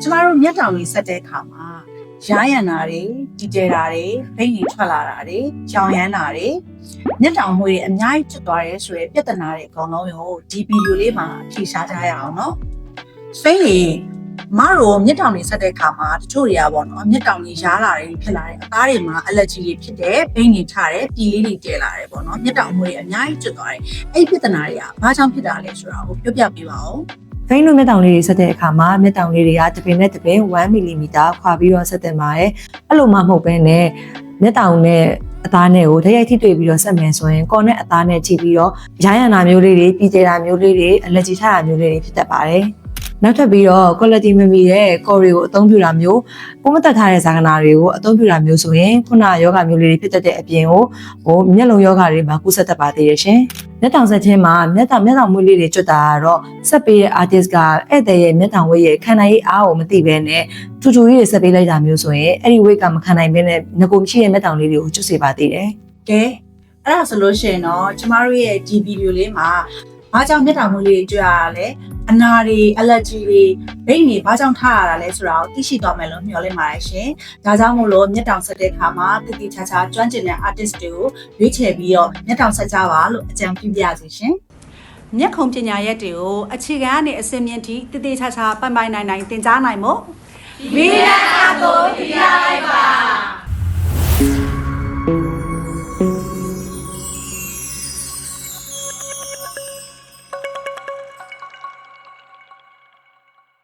ကျမတို့မျက်တောင်လေးဆက်တဲ့အခါမှာရားရံတာတွေတီတဲတာတွေဘိန်းတွေထွက်လာတာတွေကြောင်ရမ်းတာတွေမျက်တောင်မွေးတွေအများကြီးဖြစ်သွားတယ်ဆိုရယ်ပြဿနာတွေအကုန်လုံးကိုဒီဗီဒီယိုလေးမှာဖြေရှားကြရအောင်နော်စိတ်လေမတို့မျက်တောင်လေးဆက်တဲ့အခါမှာတချို့တွေကပေါ့နော်မျက်တောင်လေးရားလာတယ်ဖြစ်လာတယ်အသားတွေမှာအလက်ဂျီတွေဖြစ်တယ်ဘိန်းတွေထတယ်ပြည်လေးတွေကျဲလာတယ်ပေါ့နော်မျက်တောင်မွေးတွေအများကြီးဖြစ်သွားတယ်အဲ့ဒီပြဿနာတွေကဘာကြောင့်ဖြစ်တာလဲဆိုတာကိုပြောပြပေးပါဦး ဖိန်းတို့မျက်တောင်လေးတွေဆက်တဲ့အခါမှာမျက်တောင်လေးတွေကတပင်နဲ့တပင်1 mm ခွာပြီးတော့ဆက်တင်ပါတယ်အဲ့လိုမှမဟုတ်ဘဲနဲ့မျက်တောင်နဲ့အသားနဲ့ကိုဓာတ်ရိုက်ထိတွေ့ပြီးတော့ဆက်မယ်ဆိုရင်ကော်နဲ့အသားနဲ့ထိပြီးတော့ရိုင်းရံတာမျိုးလေးတွေပြည်ကျတာမျိုးလေးတွေအလက်ဂျီထတာမျိုးလေးတွေဖြစ်တတ်ပါတယ်နောက်ထပ်ပြီးတော့ quality မမီတဲ့ core တွေကိုအသုံးပြုတာမျိုးပုံမတက်ထားတဲ့ဇာကနာတွေကိုအသုံးပြုတာမျိုးဆိုရင်ခုနယောဂမျိုးလေးတွေဖြစ်တတ်တဲ့အပြင်ကိုမျက်လုံးယောဂတွေမှာကူးစက်တတ်ပါသေးတယ်ရှင်မျက်တောင်ဆက်ခြင်းမှာမျက်တောင်မွေးလေးတွေကျွတ်တာကတော့ဆက်ပေးတဲ့ artist ကဧည့်သည်ရဲ့မျက်တောင်ဝိတ်ရဲ့ခံနိုင်ရေးအားကိုမသိဘဲနဲ့ထူထူကြီးတွေဆက်ပေးလိုက်တာမျိုးဆိုရင်အဲ့ဒီဝိတ်ကမခံနိုင်ဘဲနဲ့ငကိုမရှိတဲ့မျက်တောင်လေးတွေကိုကျွတ်စေပါသေးတယ်ကဲအဲ့ဒါဆိုလို့ရှိရင်တော့ကျမတို့ရဲ့ဒီဗီဒီယိုလေးမှာဘာကြောင့်မျက်တောင်မွေးလေးတွေကျွတ်ရတာလဲအနာတွေအလက်ဂျီတွေဘိန်းတွေဘာကြောင့်ထားရတာလဲဆိုတာကိုသိရှိသွားမယ်လို့မျှော်လင့်ပါတယ်ရှင်။ဒါကြောင့်မို့လို့မျက်တောင်ဆက်တဲ့အခါမှာတတိချာချာကျွမ်းကျင်တဲ့ artist တွေကိုရွေးချယ်ပြီးတော့မျက်တောင်ဆက်ကြပါလို့အကြံပြုပြစီရှင်။မျက်ခုံပညာရက်တွေကိုအခြေခံကနေအစင်းမြင့်ထိတတိချာချာပိုင်နိုင်သင်ကြားနိုင်မို့ဗီဒီယိုကိုဒီယာ